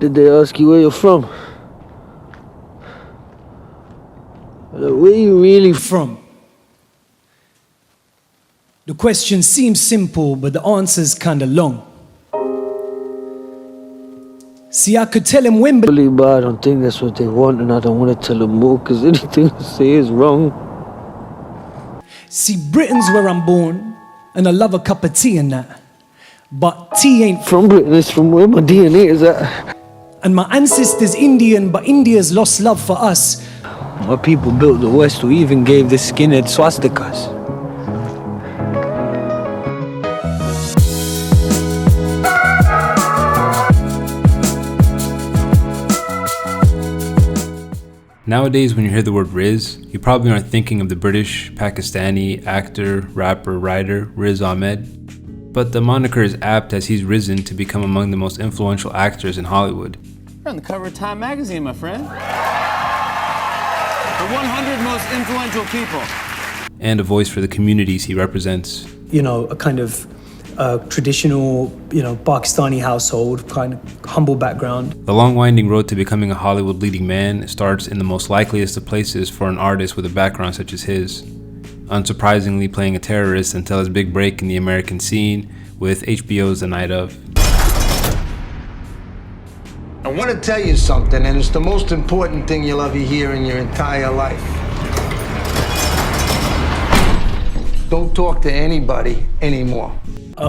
Did they ask you where you're from? Where you really from? The question seems simple, but the answer's kinda long. See, I could tell him Wembley, but I don't think that's what they want, and I don't want to tell them more, because anything I say is wrong. See, Britain's where I'm born, and I love a cup of tea and that. But tea ain't from Britain, it's from where my DNA is at. And my ancestors Indian, but India's lost love for us. My people built the West, who even gave the skinhead swastikas. Nowadays, when you hear the word Riz, you probably aren't thinking of the British, Pakistani actor, rapper, writer Riz Ahmed. But the moniker is apt as he's risen to become among the most influential actors in Hollywood. You're on the cover of Time magazine, my friend. The 100 most influential people. And a voice for the communities he represents. You know, a kind of traditional, Pakistani household, kind of humble background. The long winding road to becoming a Hollywood leading man starts in the most likeliest of places for an artist with a background such as his. Unsurprisingly playing a terrorist until his big break in the American scene with HBO's The Night Of. I want to tell you something, and it's the most important thing you'll ever hear in your entire life. Don't talk to anybody anymore.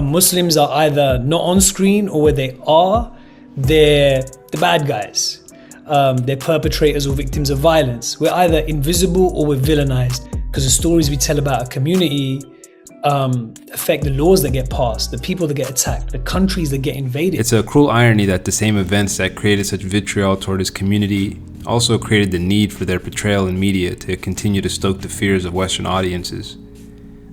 Muslims are either not on screen, or where they are, they're the bad guys. They're perpetrators or victims of violence. We're either invisible or we're villainized, because the stories we tell about a community affect the laws that get passed, the people that get attacked, the countries that get invaded. It's a cruel irony that the same events that created such vitriol toward his community also created the need for their portrayal in media to continue to stoke the fears of Western audiences.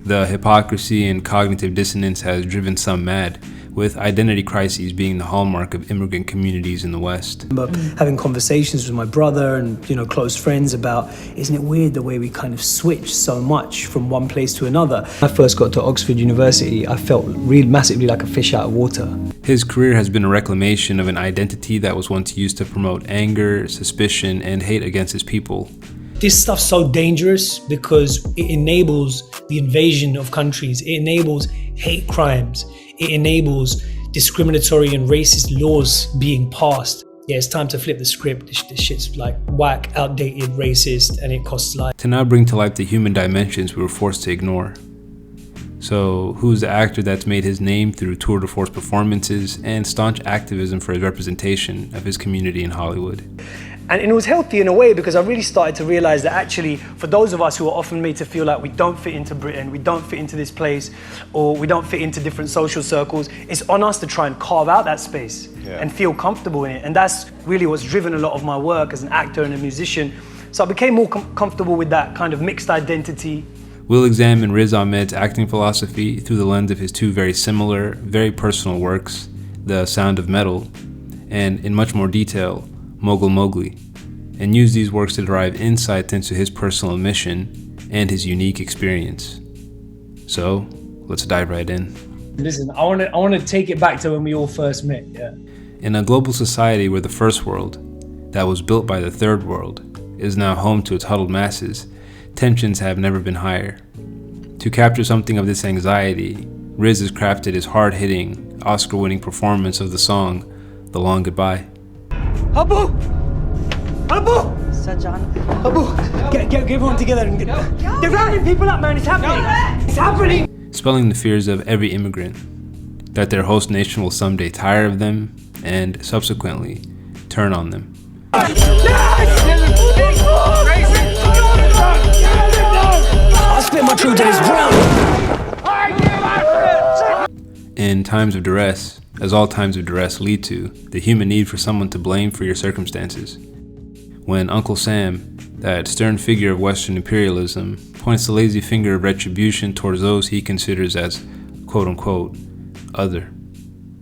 The hypocrisy and cognitive dissonance has driven some mad, with identity crises being the hallmark of immigrant communities in the West. But having conversations with my brother and close friends about, isn't it weird the way we kind of switch so much from one place to another? When I first got to Oxford University, I felt really massively like a fish out of water. His career has been a reclamation of an identity that was once used to promote anger, suspicion, and hate against his people. This stuff's so dangerous because it enables the invasion of countries. It enables hate crimes. It enables discriminatory and racist laws being passed. Yeah, it's time to flip the script. This shit's like whack, outdated, racist, and it costs life. To now bring to life the human dimensions we were forced to ignore. So, who's the actor that's made his name through tour de force performances and staunch activism for his representation of his community in Hollywood? And it was healthy in a way, because I really started to realize that actually, for those of us who are often made to feel like we don't fit into Britain, we don't fit into this place, or we don't fit into different social circles, it's on us to try and carve out that space and feel comfortable in it. And that's really what's driven a lot of my work as an actor and a musician. So I became more comfortable with that kind of mixed identity. We'll examine Riz Ahmed's acting philosophy through the lens of his two very similar, very personal works, The Sound of Metal, and in much more detail, Mogul Mowgly, and use these works to derive insights into his personal mission and his unique experience. So, let's dive right in. Listen, I want to take it back to when we all first met. Yeah. In a global society where the first world, that was built by the third world, is now home to its huddled masses, tensions have never been higher. To capture something of this anxiety, Riz has crafted his hard-hitting, Oscar-winning performance of the song, The Long Goodbye. Abu! Abu! Sajan. Abu! Get everyone together and they're rounding people up, man. It's happening. It's happening. Spelling the fears of every immigrant, that their host nation will someday tire of them and subsequently turn on them. I spit my truth to this ground. In times of duress, as all times of duress lead to, the human need for someone to blame for your circumstances. When Uncle Sam, that stern figure of Western imperialism, points the lazy finger of retribution towards those he considers as quote-unquote other.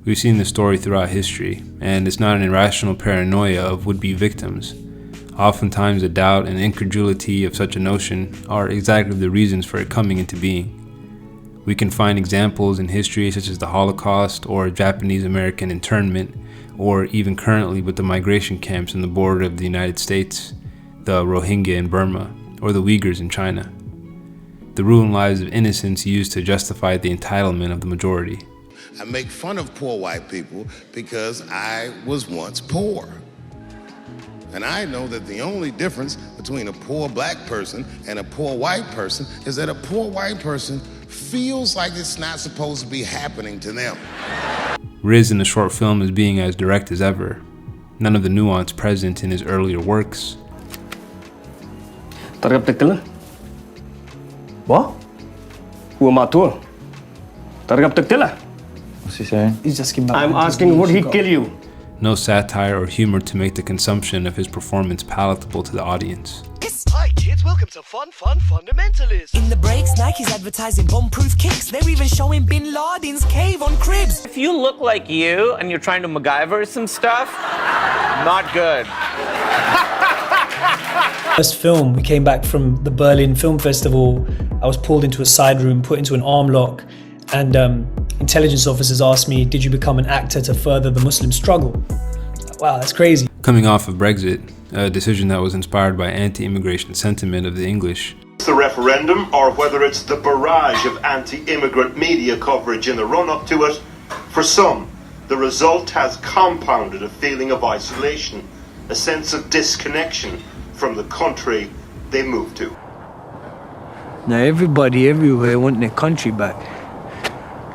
We've seen this story throughout history, and it's not an irrational paranoia of would-be victims. Oftentimes the doubt and incredulity of such a notion are exactly the reasons for it coming into being. We can find examples in history such as the Holocaust or Japanese-American internment, or even currently with the migration camps on the border of the United States, the Rohingya in Burma, or the Uyghurs in China. The ruined lives of innocents used to justify the entitlement of the majority. I make fun of poor white people because I was once poor. And I know that the only difference between a poor black person and a poor white person is that a poor white person feels like it's not supposed to be happening to them. Riz in the short film is being as direct as ever. None of the nuance present in his earlier works. What? Who am I to? What's he saying? He's just giving I'm asking, would he kill you? No satire or humor to make the consumption of his performance palatable to the audience. Hi kids, welcome to Fun Fundamentalist. In the breaks, Nike's advertising bomb-proof kicks. They're even showing Bin Laden's cave on cribs. If you look like you and you're trying to MacGyver some stuff, not good. First film, we came back from the Berlin Film Festival. I was pulled into a side room, put into an arm lock, and intelligence officers asked me, did you become an actor to further the Muslim struggle? Wow, that's crazy. Coming off of Brexit, a decision that was inspired by anti-immigration sentiment of the English. The referendum, or whether it's the barrage of anti-immigrant media coverage in the run-up to it, for some, the result has compounded a feeling of isolation, a sense of disconnection from the country they moved to. Now everybody everywhere want their country back.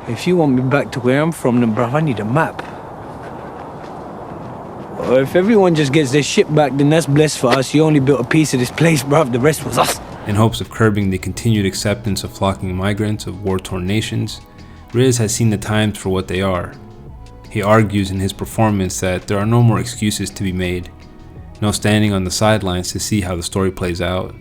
If you want me back to where I'm from, then bruv, I need a map. Or if everyone just gets their shit back, then that's blessed for us. You only built a piece of this place, bruv, the rest was us. In hopes of curbing the continued acceptance of flocking migrants of war-torn nations, Riz has seen the times for what they are. He argues in his performance that there are no more excuses to be made, no standing on the sidelines to see how the story plays out.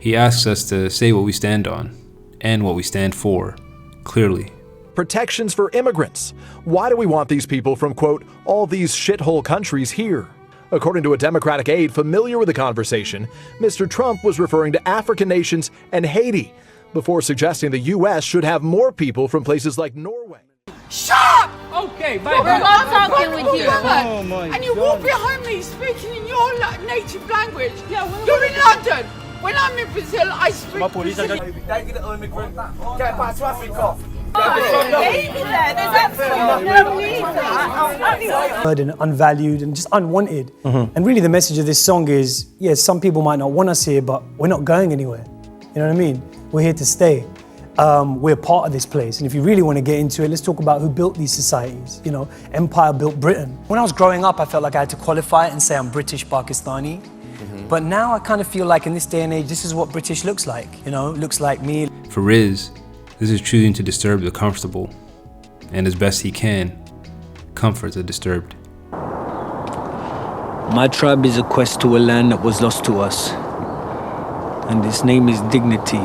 He asks us to say what we stand on, and what we stand for, clearly. Protections for immigrants. Why do we want these people from, quote, all these shithole countries here? According to a Democratic aide familiar with the conversation, Mr. Trump was referring to African nations and Haiti before suggesting the U.S. should have more people from places like Norway. Shut up! Okay, bye. We're not talking with you. Oh my and you walk behind me speaking in your native language. Yeah, you're in London. When I'm in Brazil, I speak Brazilian. And unvalued and just unwanted. And really the message of this song is, yes, some people might not want us here, but we're not going anywhere. You know what I mean? We're here to stay. We're part of this place. And if you really want to get into it, let's talk about who built these societies. You know, Empire built Britain. When I was growing up, I felt like I had to qualify it and say I'm British Pakistani. But now I kind of feel like in this day and age, this is what British looks like. You know, looks like me. For Riz, this is choosing to disturb the comfortable, and as best he can, comfort the disturbed. My tribe is a quest to a land that was lost to us, and its name is dignity.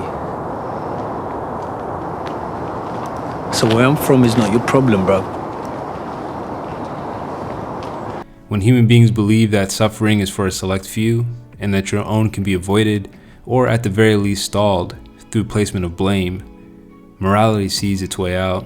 So where I'm from is not your problem, bro. When human beings believe that suffering is for a select few, and that your own can be avoided, or at the very least stalled, through placement of blame, morality sees its way out.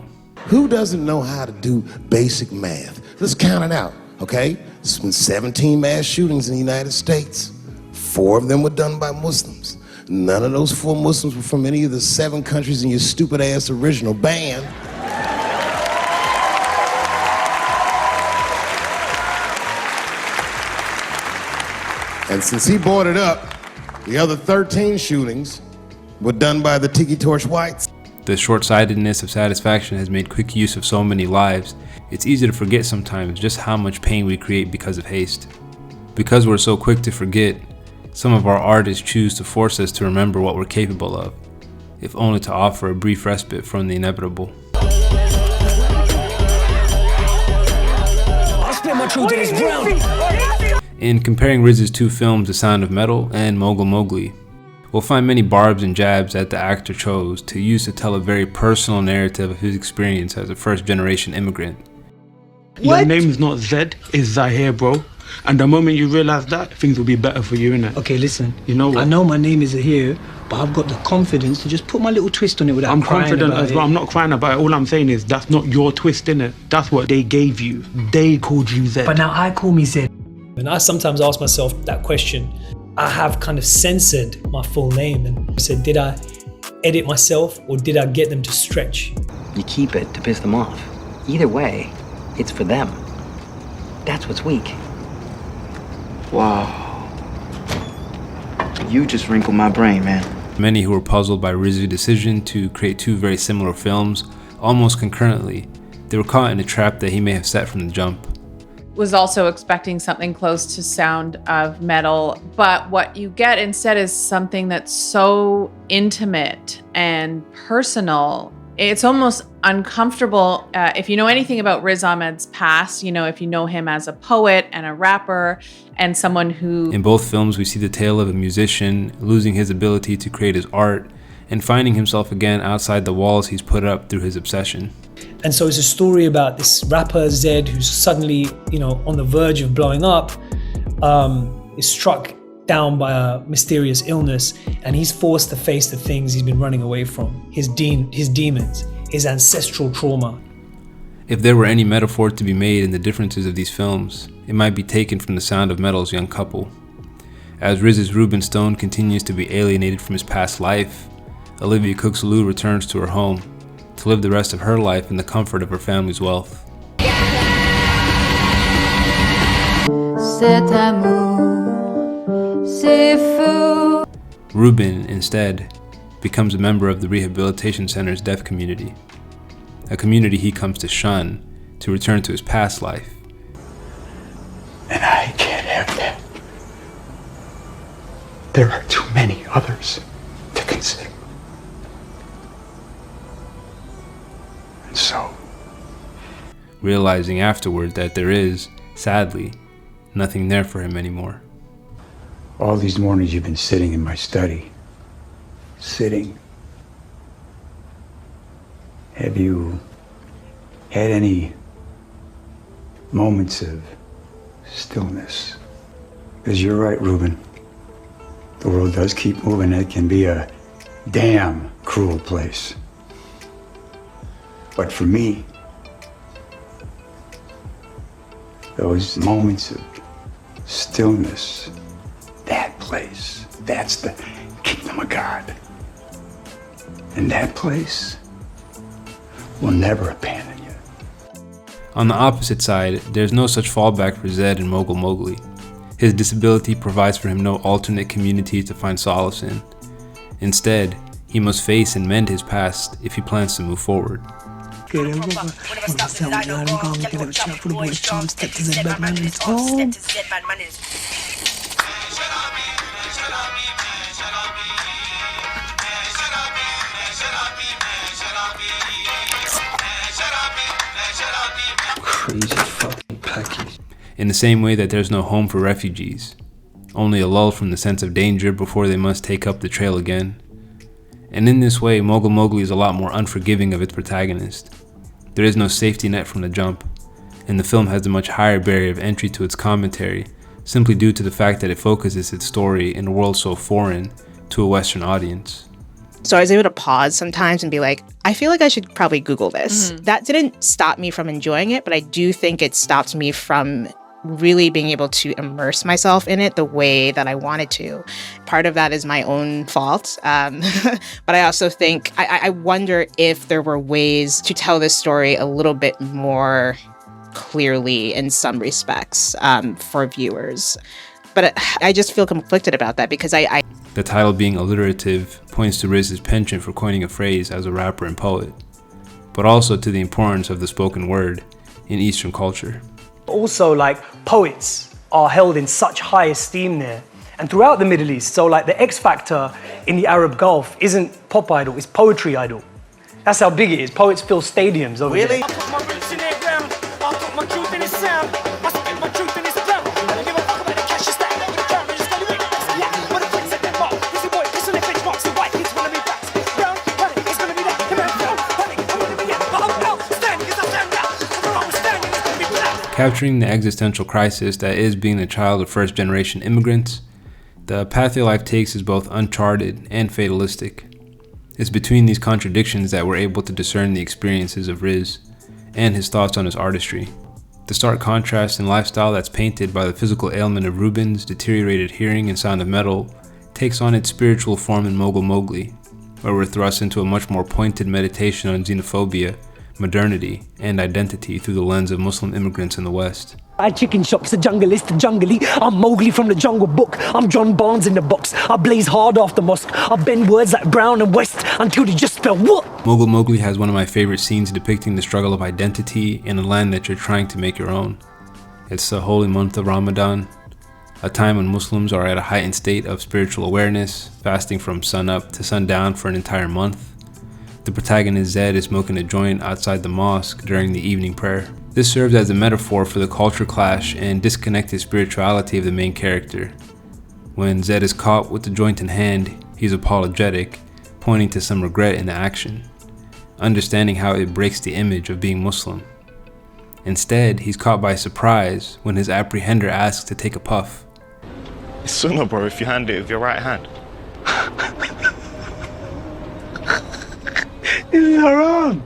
Who doesn't know how to do basic math? Let's count it out, okay? There's been 17 mass shootings in the United States. 4 of them were done by Muslims. None of those 4 Muslims were from any of the 7 countries in your stupid ass original band. And since he brought it up, the other 13 shootings were done by the Tiki Torch whites. The short-sightedness of satisfaction has made quick use of so many lives, it's easy to forget sometimes just how much pain we create because of haste. Because we're so quick to forget, some of our artists choose to force us to remember what we're capable of, if only to offer a brief respite from the inevitable. I'll spit my truth in this ground. In comparing Riz's 2 films, The Sound of Metal and Mogul Mowgli, we'll find many barbs and jabs that the actor chose to use to tell a very personal narrative of his experience as a first-generation immigrant. Your name is not Zed, it's Zahir, bro. And the moment you realise that, things will be better for you, innit? Okay, listen. You know what? I know my name is here, but I've got the confidence to just put my little twist on it without I'm crying confident about as well. I'm not crying about it. All I'm saying is that's not your twist, innit? That's what they gave you. They called you Zed. But now I call me Zed. And I sometimes ask myself that question. I have kind of censored my full name and said, did I edit myself or did I get them to stretch? You keep it to piss them off. Either way, it's for them. That's what's weak. Wow. You just wrinkled my brain, man. Many who were puzzled by Riz's decision to create two very similar films almost concurrently, they were caught in a trap that he may have set from the jump. Was also expecting something close to sound of metal, but what you get instead is something that's so intimate and personal. It's almost uncomfortable. If you know anything about Riz Ahmed's past, if you know him as a poet and a rapper and someone who... In both films, we see the tale of a musician losing his ability to create his art and finding himself again outside the walls he's put up through his obsession. And so it's a story about this rapper Zed who's suddenly, on the verge of blowing up, is struck down by a mysterious illness, and he's forced to face the things he's been running away from, his demons, his ancestral trauma. If there were any metaphor to be made in the differences of these films, it might be taken from the Sound of Metal's young couple. As Riz's Ruben Stone continues to be alienated from his past life, Olivia Cook-Salou returns to her home to live the rest of her life in the comfort of her family's wealth. Ruben, instead, becomes a member of the Rehabilitation Center's deaf community, a community he comes to shun to return to his past life. And I can't have that. There are too many others to consider. And so, realizing afterward that there is, sadly, nothing there for him anymore. all these mornings you've been sitting in my study. Sitting. Have you had any moments of stillness? Because you're right, Ruben. The world does keep moving. It can be a damn cruel place. But for me, those moments of stillness, that place, that's the kingdom of God. And that place will never abandon you. On the opposite side, there's no such fallback for Zed in Mogul Mowgly. His disability provides for him no alternate community to find solace in. Instead, he must face and mend his past if he plans to move forward. Crazy fucking package. In the same way that there's no home for refugees, only a lull from the sense of danger before they must take up the trail again. And in this way, Mogul Mowgly is a lot more unforgiving of its protagonist. There is no safety net from the jump, and the film has a much higher barrier of entry to its commentary, simply due to the fact that it focuses its story in a world so foreign to a Western audience. So I was able to pause sometimes and be like, I feel like I should probably Google this. Mm-hmm. That didn't stop me from enjoying it, but I do think it stopped me from really being able to immerse myself in it the way that I wanted to. Part of that is my own fault. But I also think, I wonder if there were ways to tell this story a little bit more clearly in some respects for viewers. But I just feel conflicted about that because I The title being alliterative points to Riz's penchant for coining a phrase as a rapper and poet, but also to the importance of the spoken word in Eastern culture. Also, like, poets are held in such high esteem there and throughout the Middle East. So like the X Factor in the Arab Gulf isn't pop idol, it's poetry idol. That's how big it is. Poets fill stadiums over there. I put my roots in their ground, I put my truth in his sound, I spit my truth in his ground. I don't give a fuck about the cash is stacked with the crown, I just gotta wait. Yeah, but the flicks at that mark, this boy, this on the benchmarks, the white kids wanna be back. Brown, honey, it's gonna be that, honey, I'm gonna be yeah, I'm outstanding, cause I stand out, I'm standing, it's gonna be black. Capturing the existential crisis that is being the child of first-generation immigrants, the path your life takes is both uncharted and fatalistic. It's between these contradictions that we're able to discern the experiences of Riz and his thoughts on his artistry. The stark contrast in lifestyle that's painted by the physical ailment of Ruben's deteriorated hearing and sound of metal takes on its spiritual form in Mogul Mowgly, where we're thrust into a much more pointed meditation on xenophobia, modernity, and identity through the lens of Muslim immigrants in the West. Chicken shops, the jungle is the jungly. I'm Mowgli from the Jungle Book. I'm John Barnes in the box. I blaze hard off the mosque. I bend words like brown and west until they just spell what? Mogul Mowgly has one of my favorite scenes depicting the struggle of identity in a land that you're trying to make your own. It's the holy month of Ramadan, a time when Muslims are at a heightened state of spiritual awareness, fasting from sunup to sundown for an entire month. The protagonist Zed is smoking a joint outside the mosque during the evening prayer. This serves as a metaphor for the culture clash and disconnected spirituality of the main character. When Zed is caught with the joint in hand, he's apologetic, pointing to some regret in the action, understanding how it breaks the image of being Muslim. Instead, he's caught by surprise when his apprehender asks to take a puff. It's sunnah, bro, if you hand it with your right hand. It's haram.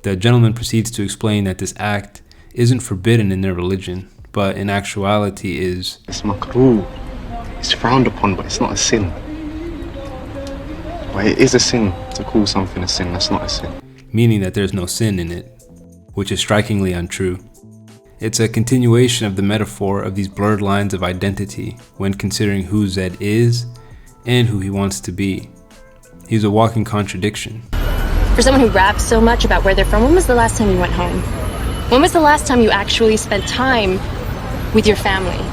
The gentleman proceeds to explain that this act isn't forbidden in their religion, but in actuality is... It's makruh. It's frowned upon, but it's not a sin. But it is a sin to call something a sin that's not a sin. Meaning that there's no sin in it, which is strikingly untrue. It's a continuation of the metaphor of these blurred lines of identity when considering who Zed is and who he wants to be. He's a walking contradiction. For someone who raps so much about where they're from, when was the last time you went home? When was the last time you actually spent time with your family?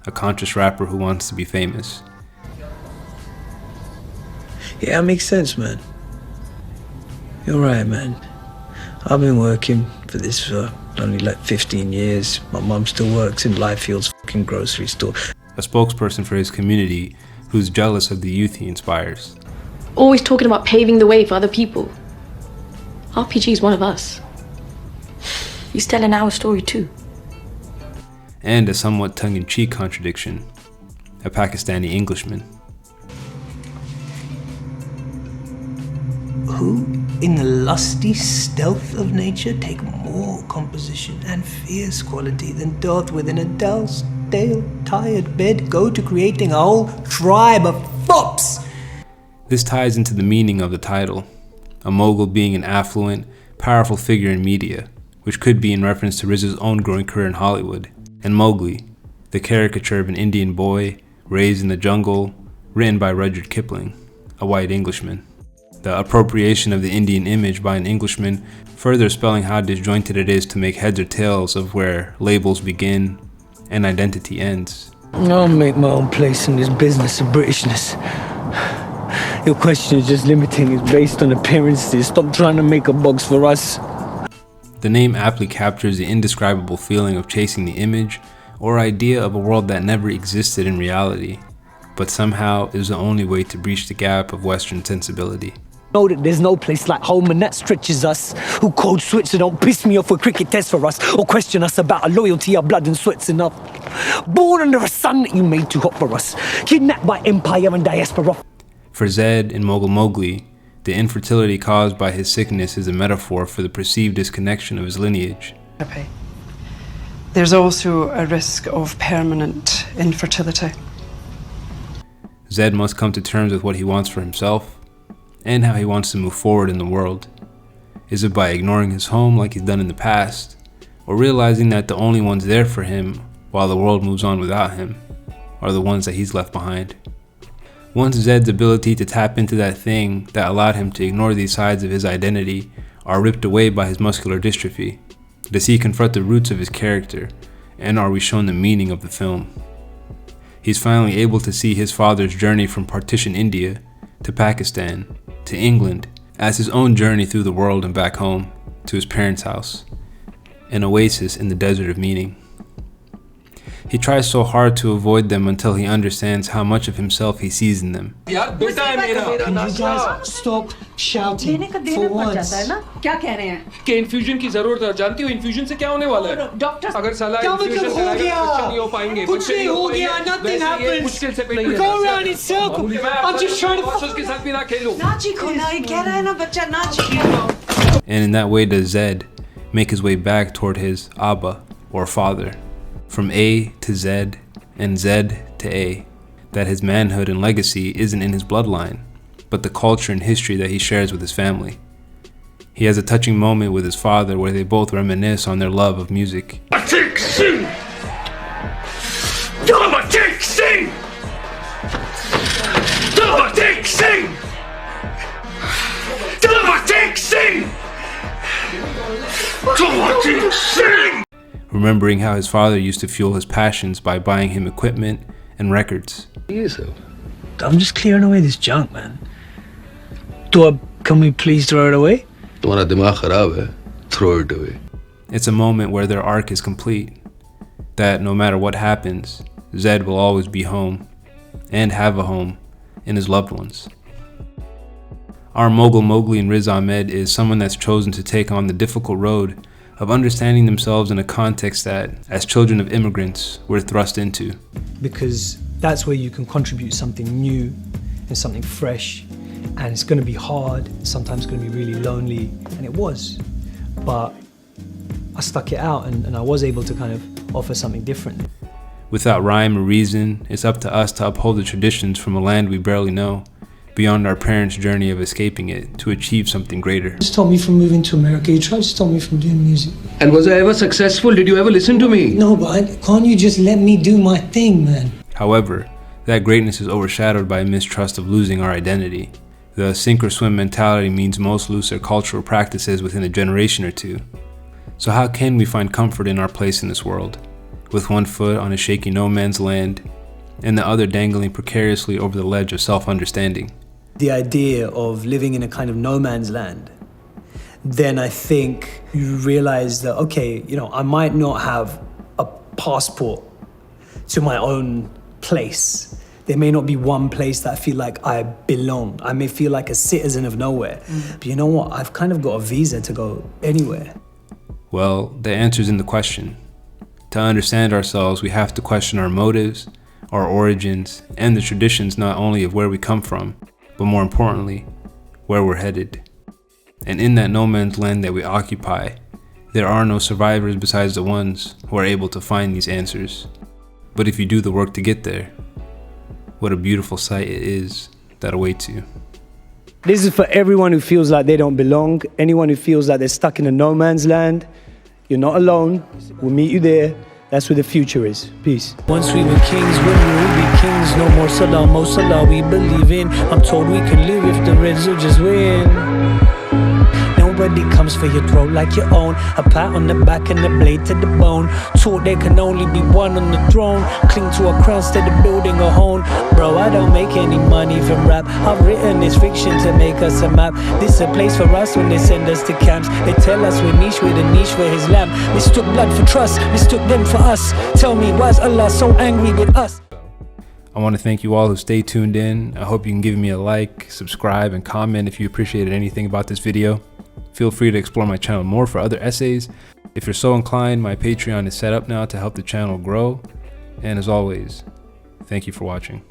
A conscious rapper who wants to be famous. Yeah, it makes sense, man. You're right, man. I've been working for this for only like 15 years. My mum still works in Lifefield's fucking grocery store. A spokesperson for his community who's jealous of the youth he inspires. Always talking about paving the way for other people. RPG's one of us. He's telling our story too. And a somewhat tongue-in-cheek contradiction. A Pakistani Englishman. Who, in the lusty stealth of nature, take more composition and fierce quality than doth within a dull, stale, tired bed go to creating a whole tribe of fops. This ties into the meaning of the title, a mogul being an affluent, powerful figure in media, which could be in reference to Riz's own growing career in Hollywood, and Mowgli, the caricature of an Indian boy raised in the jungle, written by Rudyard Kipling, a white Englishman. The appropriation of the Indian image by an Englishman further spelling how disjointed it is to make heads or tails of where labels begin and identity ends. I'll make my own place in this business of Britishness. Your question is just limiting. It's based on appearances. Stop trying to make a box for us. The name aptly captures the indescribable feeling of chasing the image or idea of a world that never existed in reality, but somehow is the only way to breach the gap of Western sensibility. Know that there's no place like home and that stretches us. Who code switch so don't piss me off with cricket tests for us or question us about our loyalty, our blood and sweat's enough. Born under a sun that you made too hot for us. Kidnapped by empire and diaspora. For Zed in Mogul Mowgly, the infertility caused by his sickness is a metaphor for the perceived disconnection of his lineage. There's also a risk of permanent infertility. Zed must come to terms with what he wants for himself and how he wants to move forward in the world. Is it by ignoring his home like he's done in the past, or realizing that the only ones there for him while the world moves on without him are the ones that he's left behind? Once Zed's ability to tap into that thing that allowed him to ignore these sides of his identity are ripped away by his muscular dystrophy, does he confront the roots of his character, and are we shown the meaning of the film? He's finally able to see his father's journey from partition India to Pakistan to England as his own journey through the world and back home to his parents' house, an oasis in the desert of meaning. He tries so hard to avoid them until he understands how much of himself he sees in them. Can you guys stop shouting for once. क्या कह रहे हैं? कि infusion की जरूरत है। जानती हो इन्फ्यूजन से क्या होने वाला है? डॉक्टर अगर साला क्या मतलब इन्फ्यूजन हो कराएगा गया? तो बच्चे नहीं हो पाएंगे। कुछ बच्चे नहीं हो हो पाएंगे। गया, nothing वैसे ये happens. मुश्किल से We go around in circles. I'm just trying to doctors के साथ भी ना खेलो। ना चीखो ना, ये कह रहा है ना बच्चा ना चीखो। And in that way does Zed make his way back toward his Abba, or father. From A to Z, and Z to A. That his manhood and legacy isn't in his bloodline, but the culture and history that he shares with his family. He has a touching moment with his father where they both reminisce on their love of music. Remembering how his father used to fuel his passions by buying him equipment and records. I'm just clearing away this junk, man. Can we please throw it away? Throw it away. It's a moment where their arc is complete. That no matter what happens, Zed will always be home and have a home in his loved ones. Our Mogul Mowgly and Riz Ahmed is someone that's chosen to take on the difficult road of understanding themselves in a context that, as children of immigrants, we're thrust into. Because that's where you can contribute something new and something fresh, and it's going to be hard, sometimes it's going to be really lonely, and it was. But I stuck it out and I was able to kind of offer something different. Without rhyme or reason, it's up to us to uphold the traditions from a land we barely know, beyond our parents' journey of escaping it to achieve something greater. You stopped me from moving to America. You tried to stop me from doing music. And was I ever successful? Did you ever listen to me? No, but can't you just let me do my thing, man? However, that greatness is overshadowed by a mistrust of losing our identity. The sink or swim mentality means most lose their cultural practices within a generation or two. So how can we find comfort in our place in this world, with one foot on a shaky no man's land and the other dangling precariously over the ledge of self-understanding? The idea of living in a kind of no man's land, then I think you realize that, okay, you know, I might not have a passport to my own place. There may not be one place that I feel like I belong. I may feel like a citizen of nowhere. But you know what? I've kind of got a visa to go anywhere. Well, the answer's in the question. To understand ourselves, we have to question our motives, our origins, and the traditions not only of where we come from, but more importantly, where we're headed. And in that no man's land that we occupy, there are no survivors besides the ones who are able to find these answers. But if you do the work to get there, what a beautiful sight it is that awaits you. This is for everyone who feels like they don't belong, anyone who feels like they're stuck in a no man's land. You're not alone. We'll meet you there. That's where the future is. Peace. Once we were kings, when we will be kings. No more Salah, Mo Salah we believe in. I'm told we can live if the Reds will just win. Nobody comes for your throat like your own. A pat on the back and a blade to the bone. Taught there can only be one on the throne. Cling to a crown instead of building a home. Bro, I don't make any money from rap. I've written this fiction to make us a map. This is a place for us when they send us to camps. They tell us we're niche with a niche for his lamb. Mistook blood for trust, mistook them for us. Tell me, why's Allah so angry with us? I want to thank you all who stayed tuned in. I hope you can give me a like, subscribe, and comment if you appreciated anything about this video. Feel free to explore my channel more for other essays. If you're so inclined, my Patreon is set up now to help the channel grow. And as always, thank you for watching.